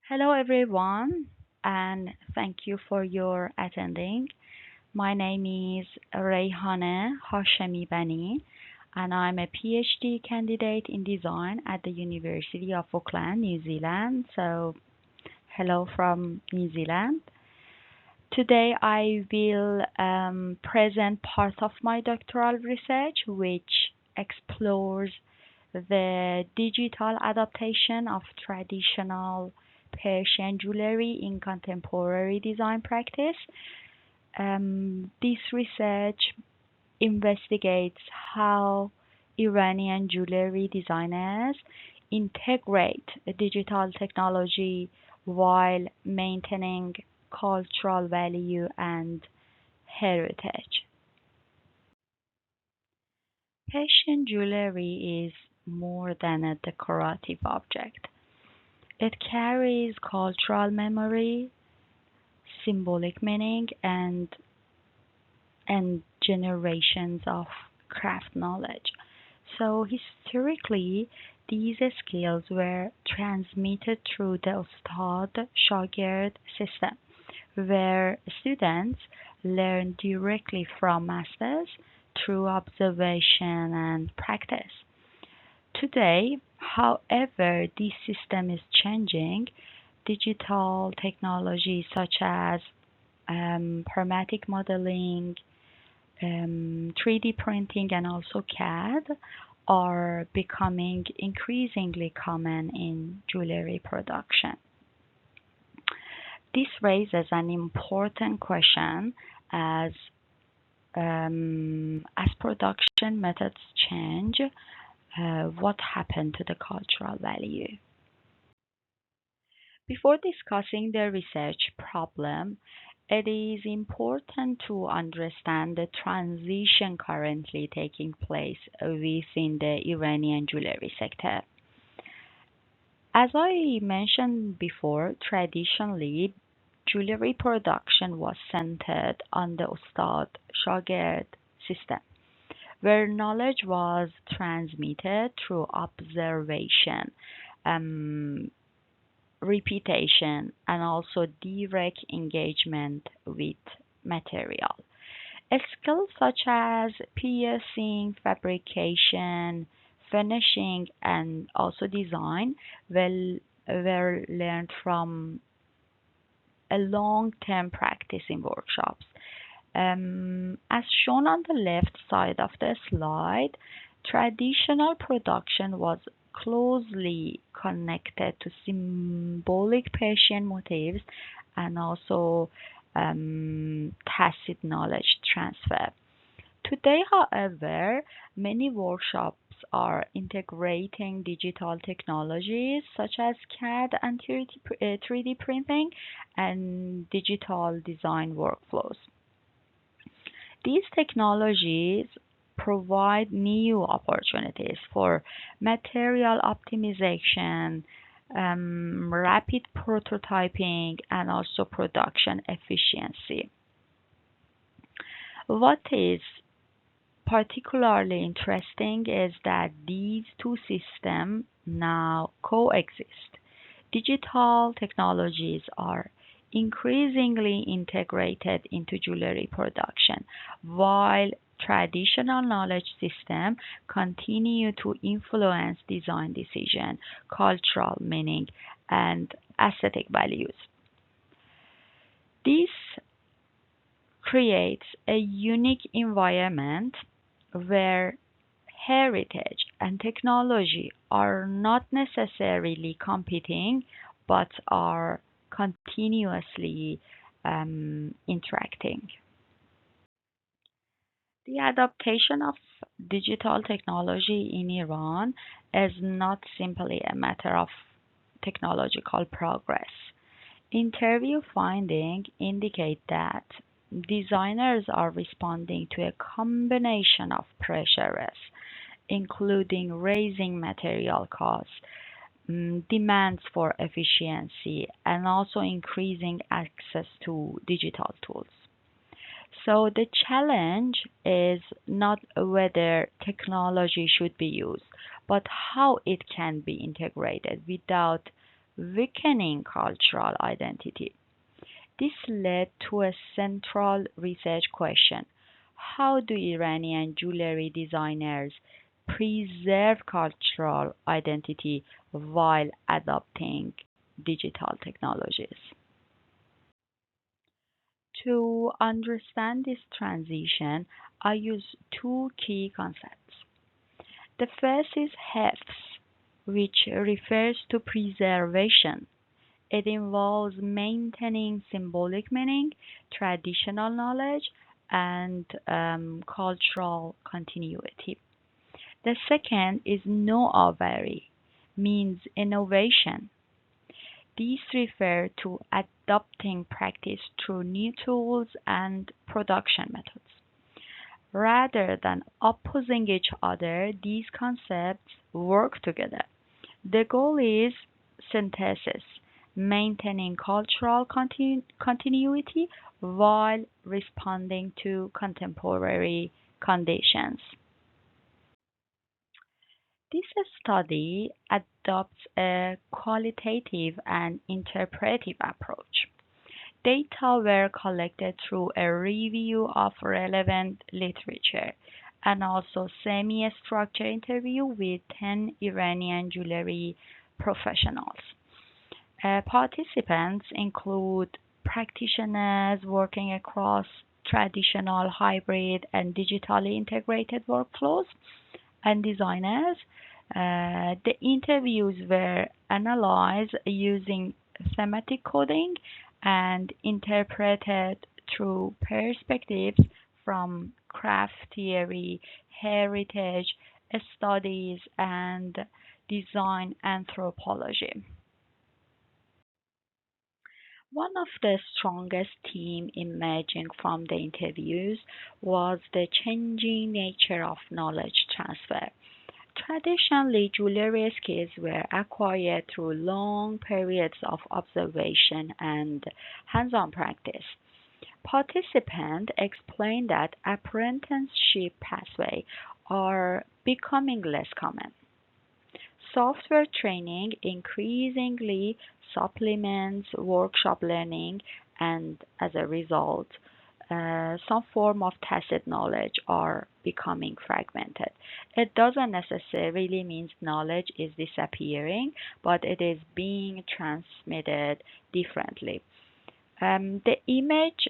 Hello everyone, and thank you for your attending. My name is Rayhane Hashemibani, and I'm a PhD candidate in design at the University of Auckland, New Zealand. So, hello from New Zealand. Today I will present part of my doctoral research, which explores the digital adaptation of traditional Persian jewelry in contemporary design practice. This research investigates how Iranian jewelry designers integrate digital technology while maintaining cultural value and heritage. Persian jewelry is more than a decorative object. It carries cultural memory, symbolic meaning, and generations of craft knowledge. So historically, these skills were transmitted through the Ustad Shagird system, where students learn directly from masters through observation and practice. Today, however, this system is changing. Digital technology such as chromatic modeling, 3D printing, and also CAD are becoming increasingly common in jewelry production. This raises an important question as as production methods change, what happened to the cultural value? Before discussing the research problem, it is important to understand the transition currently taking place within the Iranian jewelry sector. As I mentioned before, traditionally, jewelry production was centered on the Ustad Shagird system, where knowledge was transmitted through observation, um, repetition, and also direct engagement with material. Skills such as piercing, fabrication, finishing, and also design well, were learned from a long-term practice in workshops. As shown on the left side of the slide, traditional production was closely connected to symbolic Persian motifs and also tacit knowledge transfer. Today, however, many workshops are integrating digital technologies such as CAD and 3D printing and digital design workflows. These technologies provide new opportunities for material optimization, rapid prototyping, and also production efficiency. What is particularly interesting is that these two systems now coexist. Digital technologies are increasingly integrated into jewelry production, while traditional knowledge systems continue to influence design decision, cultural meaning, and aesthetic values. This creates a unique environment where heritage and technology are not necessarily competing but are continuously interacting. The adaptation of digital technology in Iran is not simply a matter of technological progress. Interview findings indicate that designers are responding to a combination of pressures, including raising material costs, demands for efficiency, and also increasing access to digital tools. So the challenge is not whether technology should be used, but how it can be integrated without weakening cultural identity. This led to a central research question: how do Iranian jewelry designers preserve cultural identity while adopting digital technologies? To understand this transition, I use two key concepts. The first is hefts, which refers to preservation. It involves maintaining symbolic meaning, traditional knowledge, and cultural continuity. The second is novelty, means innovation. These refer to adopting practice through new tools and production methods. Rather than opposing each other, these concepts work together. The goal is synthesis, maintaining cultural continuity while responding to contemporary conditions. This study adopts a qualitative and interpretive approach. Data were collected through a review of relevant literature and also semi-structured interview with 10 Iranian jewelry professionals. Participants include practitioners working across traditional, hybrid, and digitally integrated workflows, and designers. The interviews were analyzed using thematic coding and interpreted through perspectives from craft theory, heritage studies, and design anthropology. One of the strongest themes emerging from the interviews was the changing nature of knowledge transfer. Traditionally, jewelry skills were acquired through long periods of observation and hands-on practice. Participants explained that apprenticeship pathways are becoming less common. Software training increasingly supplements workshop learning, and as a result, some form of tacit knowledge are becoming fragmented. It doesn't necessarily mean knowledge is disappearing, but it is being transmitted differently. The image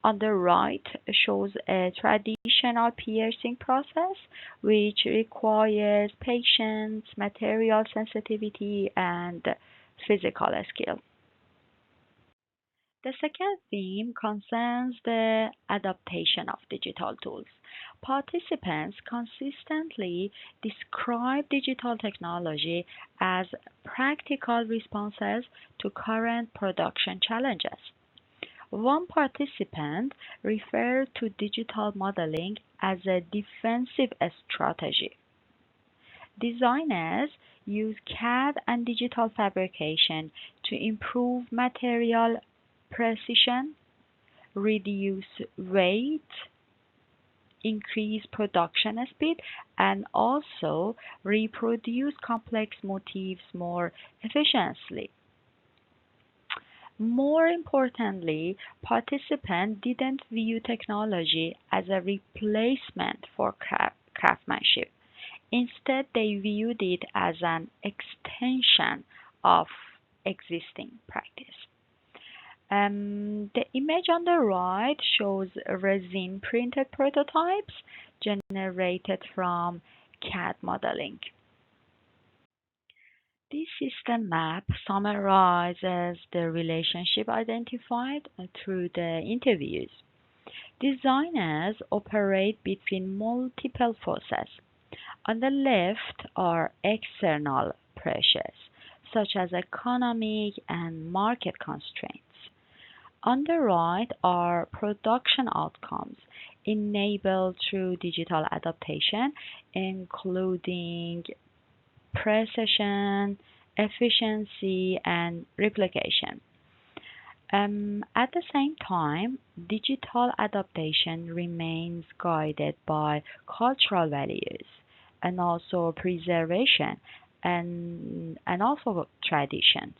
on the right shows a traditional piercing process which requires patience, material sensitivity, and physical skill. The second theme concerns the adaptation of digital tools. Participants consistently describe digital technology as practical responses to current production challenges. One participant referred to digital modeling as a defensive strategy. Designers use CAD and digital fabrication to improve material precision, reduce weight, increase production speed, and also reproduce complex motifs more efficiently. More importantly, participants didn't view technology as a replacement for craftsmanship. Instead, they viewed it as an extension of existing practice. The image on the right shows resin printed prototypes generated from CAD modeling. This system map summarizes the relationship identified through the interviews. Designers operate between multiple forces. On the left are external pressures, such as economic and market constraints. On the right are production outcomes enabled through digital adaptation, including precision, efficiency, and replication. At the same time, digital adaptation remains guided by cultural values and also preservation and also traditions.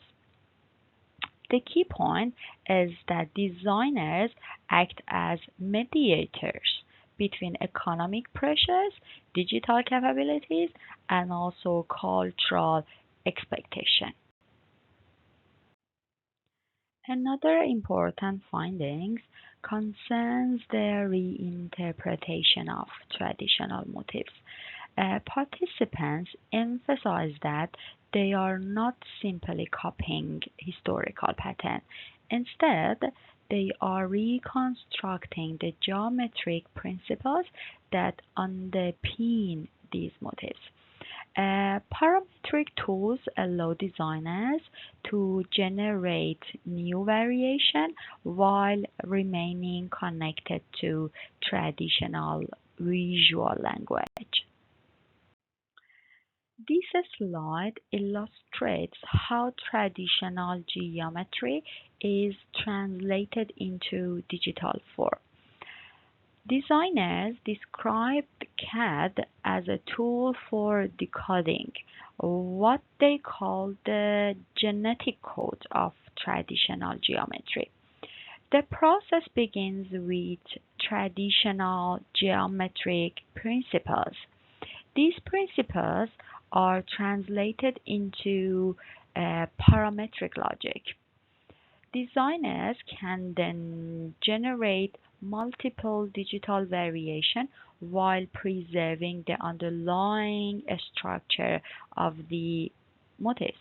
The key point is that designers act as mediators between economic pressures, digital capabilities, and also cultural expectation. Another important finding concerns the reinterpretation of traditional motifs. Participants emphasize that they are not simply copying historical patterns. Instead, they are reconstructing the geometric principles that underpin these motifs. Parametric tools allow designers to generate new variation while remaining connected to traditional visual language. This slide illustrates how traditional geometry is translated into digital form. Designers described CAD as a tool for decoding what they call the genetic code of traditional geometry. The process begins with traditional geometric principles. These principles are translated into parametric logic. Designers can then generate multiple digital variations while preserving the underlying structure of the motifs.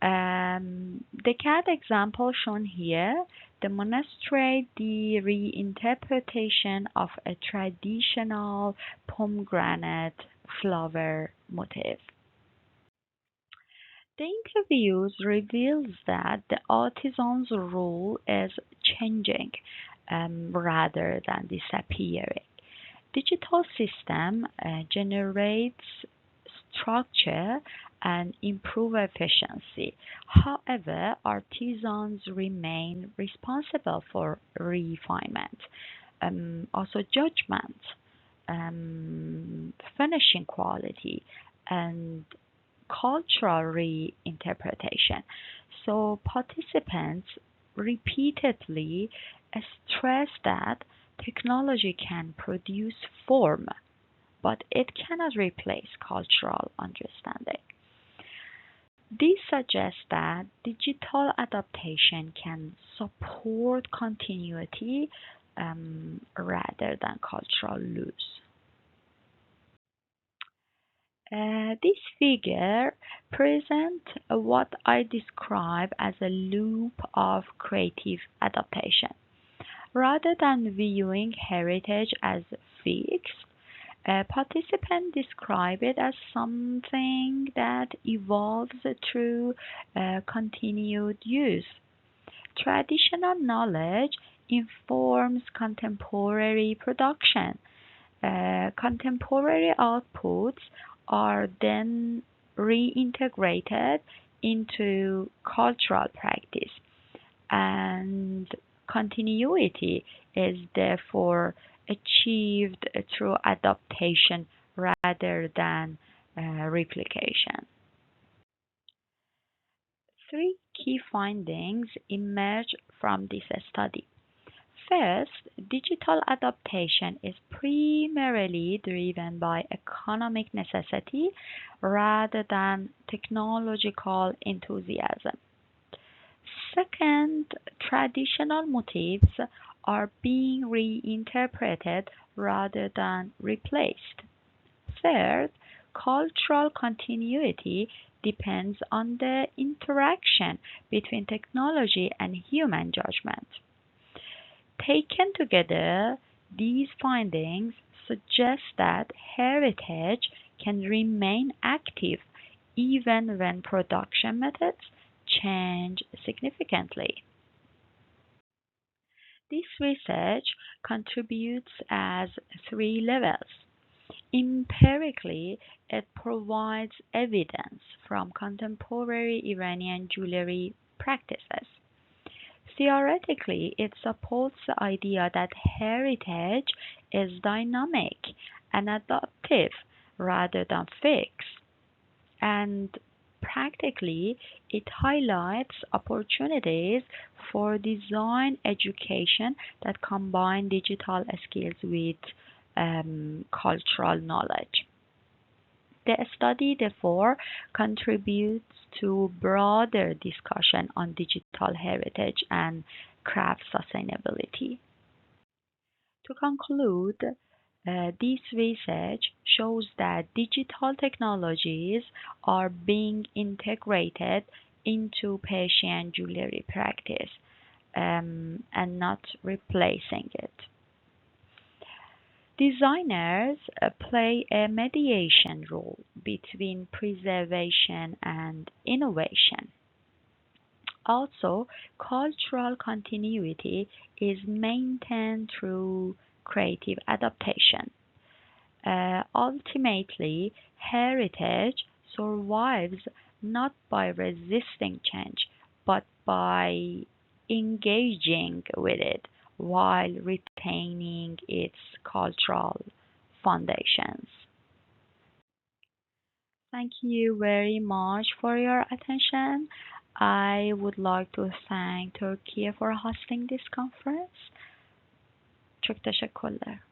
The CAD example shown here demonstrates the reinterpretation of a traditional pomegranate flower motif. The interviews reveals that the artisan's role is changing rather than disappearing. Digital system generates structure and improve efficiency. However, artisans remain responsible for refinement, also judgment, finishing quality, and cultural reinterpretation. So participants repeatedly stress that technology can produce form, but it cannot replace cultural understanding. This suggests that digital adaptation can support continuity rather than cultural loss. This figure presents what I describe as a loop of creative adaptation. Rather than viewing heritage as fixed, participants describe it as something that evolves through continued use. Traditional knowledge informs contemporary production. Contemporary outputs are then reintegrated into cultural practice, and continuity is therefore achieved through adaptation rather than replication. Three key findings emerge from this study. First, digital adaptation is primarily driven by economic necessity rather than technological enthusiasm. Second, traditional motifs are being reinterpreted rather than replaced. Third, cultural continuity depends on the interaction between technology and human judgment. Taken together, these findings suggest that heritage can remain active even when production methods change significantly. This research contributes as three levels. Empirically, it provides evidence from contemporary Iranian jewelry practices. Theoretically, it supports the idea that heritage is dynamic and adaptive rather than fixed. And practically, it highlights opportunities for design education that combine digital skills with cultural knowledge. The study, therefore, contributes to broader discussion on digital heritage and craft sustainability. To conclude, this research shows that digital technologies are being integrated into Persian jewelry practice and not replacing it. Designers play a mediation role between preservation and innovation. Also, cultural continuity is maintained through creative adaptation. Ultimately, heritage survives not by resisting change, but by engaging with it while retaining its cultural foundations. Thank you very much for your attention. I would like to thank Turkey for hosting this conference. çok teşekkürler.